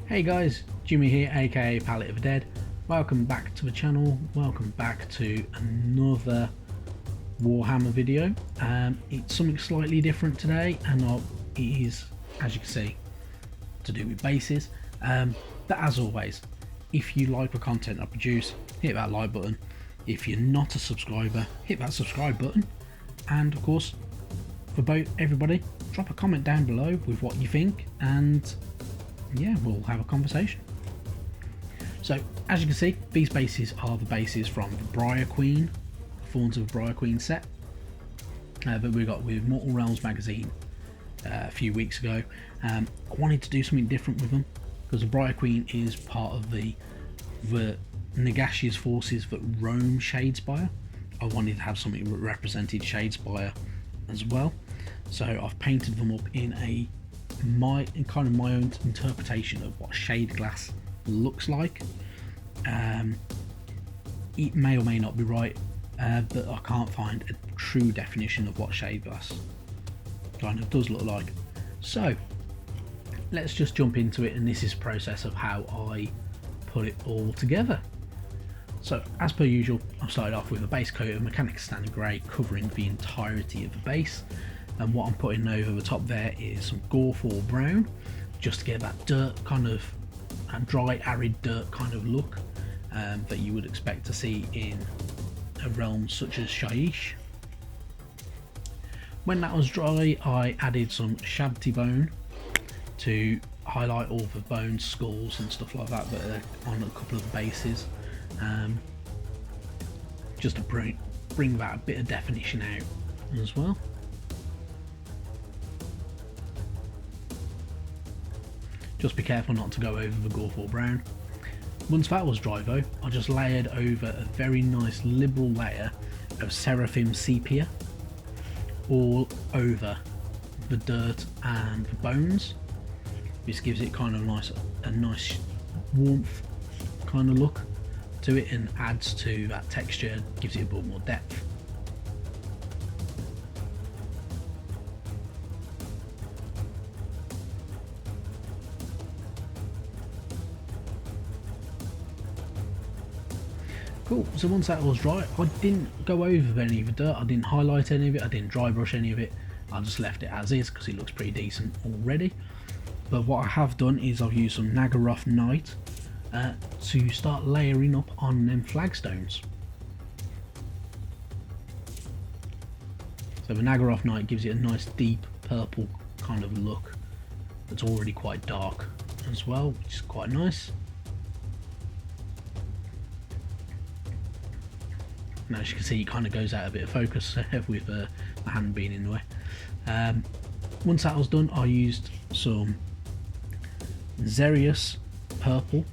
Hey guys, Jimmy here, aka Palette of the Dead. Welcome back to the channel. Welcome back to another Warhammer video. It's something slightly different today, and it is, as you can see, to do with bases. But as always, if you like the content I produce, hit that like button. If you're not a subscriber, hit that subscribe button. And of course, for everybody, drop a comment down below with what you think, and yeah, we'll have a conversation. So as you can see, these bases are the bases from the Briar Queen, Thorns of the Briar Queen set that we got with Mortal Realms magazine a few weeks ago. I wanted to do something different with them because the Briar Queen is part of the Nagash's forces that roam Shadespire. I wanted to have something that represented Shadespire as well, so I've painted them up in my own interpretation of what Shadeglass looks like. It may or may not be right, but I can't find a true definition of what Shadeglass kind of does look like. So let's just jump into it, and this is the process of how I put it all together. So as per usual, I've started off with a base coat of Mechanics Standard Grey covering the entirety of the base, and what I'm putting over the top there is some Gorefall Brown, just to get that dirt kind of dry, arid dirt kind of look that you would expect to see in a realm such as Shaiish. When that was dry, I added some Shabti Bone to highlight all the bones, skulls and stuff like that that are on a couple of the bases, just to bring that a bit of definition out as well. Just be careful not to go over the Gorefall Brown. Once that was dry though, I just layered over a very nice liberal layer of Seraphim Sepia all over the dirt and the bones. This gives it kind of a nice warmth kind of look to it, and adds to that texture, gives it a bit more depth. Cool, so once that was dry, I didn't go over any of the dirt, I didn't highlight any of it, I didn't dry brush any of it, I just left it as is because it looks pretty decent already. But what I have done is I've used some Nagaroth Night to start layering up on them flagstones. So the Nagaroth Night gives it a nice deep purple kind of look that's already quite dark as well, which is quite nice. And as you can see, it kind of goes out a bit of focus with the hand being in the way. Once that was done, I used some Xerius purple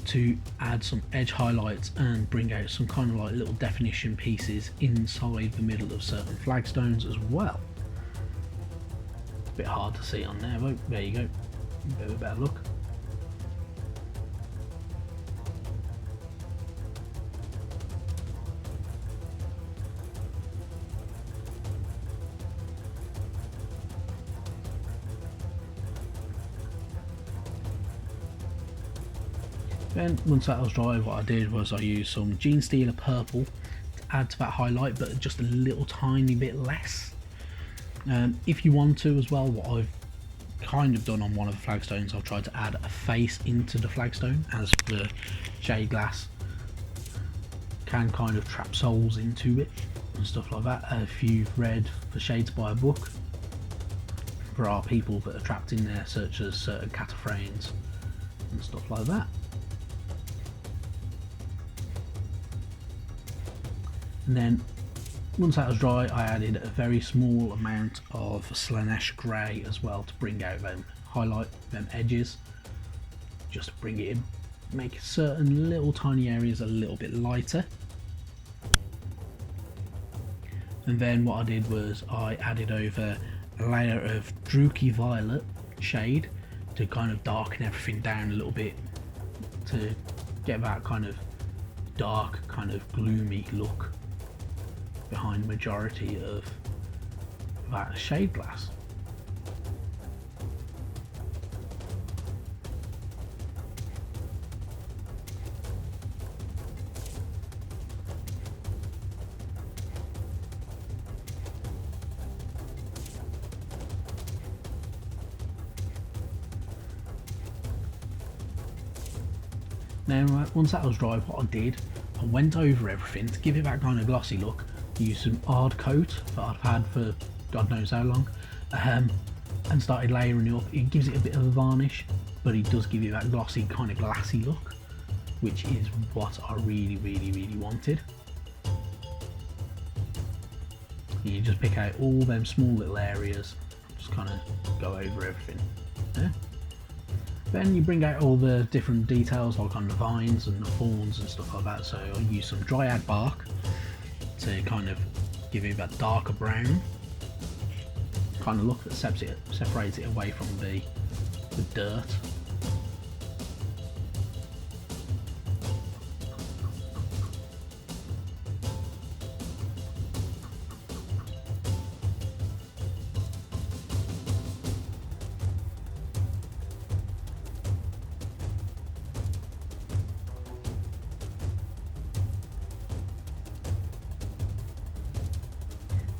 to add some edge highlights and bring out some kind of like little definition pieces inside the middle of certain flagstones as well. It's a bit hard to see on there, but there you go, a bit of a better look. Then once that was dry, what I did was I used some Gene Stealer purple to add to that highlight, but just a little tiny bit less. If you want to as well, what I've kind of done on one of the flagstones, I've tried to add a face into the flagstone, as the Shadeglass can kind of trap souls into it and stuff like that. If you've read the Shadespire book, there are people that are trapped in there, such as certain cataphragms and stuff like that. And then once that was dry, I added a very small amount of Slaanesh Grey as well to bring out them, highlight them edges, just to bring it in, make certain little tiny areas a little bit lighter. And then what I did was I added over a layer of Druchii Violet shade to kind of darken everything down a little bit, to get that kind of dark, kind of gloomy look behind the majority of that Shadeglass. Now once that was dry, what I did, I went over everything to give it that kind of glossy look. Used some hard coat that I've had for God knows how long, and started layering it up. It gives it a bit of a varnish, but it does give it that glossy kind of glassy look, which is what I really wanted. You just pick out all them small little areas, just kind of go over everything. Yeah. Then you bring out all the different details, like on the vines and the thorns and stuff like that. So I'll use some dryad bark to kind of give it that darker brown kind of look that separates it away from the dirt.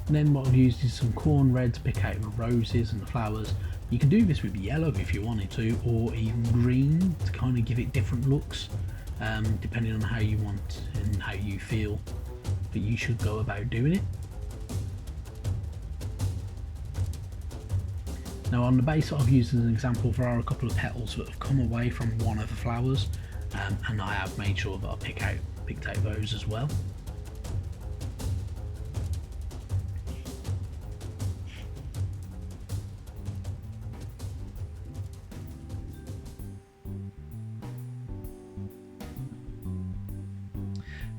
And then what I've used is some corn red to pick out the roses and the flowers. You can do this with yellow if you wanted to, or even green to kind of give it different looks, depending on how you want and how you feel that you should go about doing it. Now on the base, what I've used as an example, there are a couple of petals that have come away from one of the flowers, and I have made sure that I picked out those as well.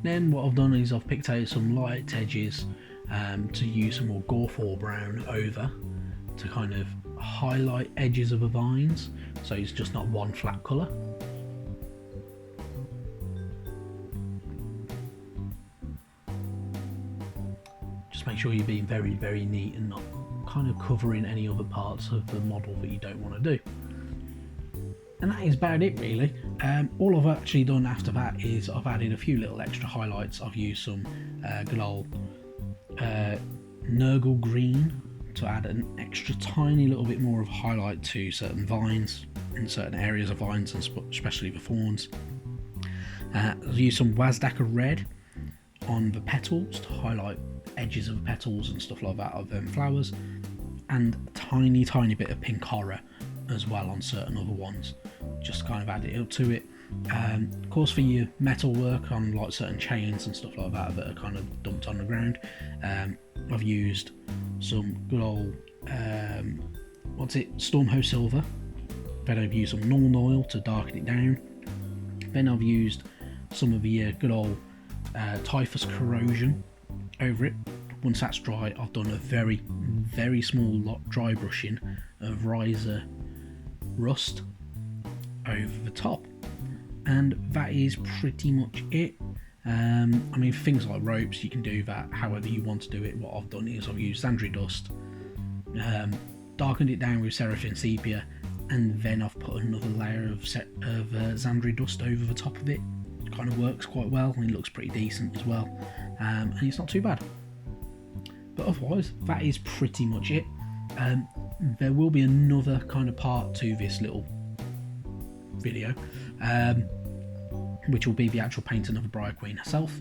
Then what I've done is I've picked out some light edges to use some more Gorfor brown over to kind of highlight edges of the vines, so it's just not one flat colour. Just make sure you're being very neat and not kind of covering any other parts of the model that you don't want to do. And that is about it really. All I've actually done after that is I've added a few little extra highlights. I've used some good old Nurgle green to add an extra tiny little bit more of highlight to certain vines in certain areas of vines, and especially the thorns. I've used some Wazdaka red on the petals to highlight edges of petals and stuff like that of flowers, and a tiny bit of pink horror as well on certain other ones, just kind of add it up to it. Of course, for your metal work on like certain chains and stuff like that that are kind of dumped on the ground, I've used some good old Stormhost silver. Then I've used some Nuln oil to darken it down. Then I've used some of the good old Typhus corrosion over it. Once that's dry, I've done a very small dry brushing of Riser rust over the top, and that is pretty much it. I mean, things like ropes, you can do that however you want to do it. What I've done is I've used Xandri dust, darkened it down with Seraphim sepia, and then I've put another layer of Xandri dust over the top of it. It kind of works quite well, and it looks pretty decent as well, and it's not too bad. But otherwise, that is pretty much it. There will be another kind of part to this little video, which will be the actual painting of the Briar Queen herself.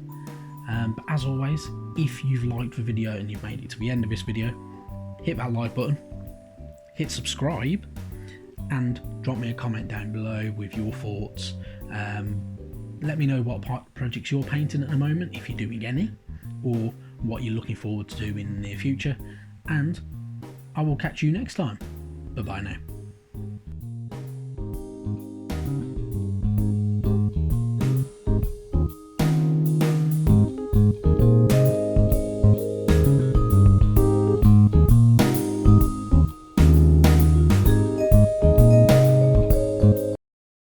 But as always, if you've liked the video and you've made it to the end of this video, hit that like button, hit subscribe, and drop me a comment down below with your thoughts. Let me know what projects you're painting at the moment, if you're doing any, or what you're looking forward to doing in the near future, and I will catch you next time. Bye bye now.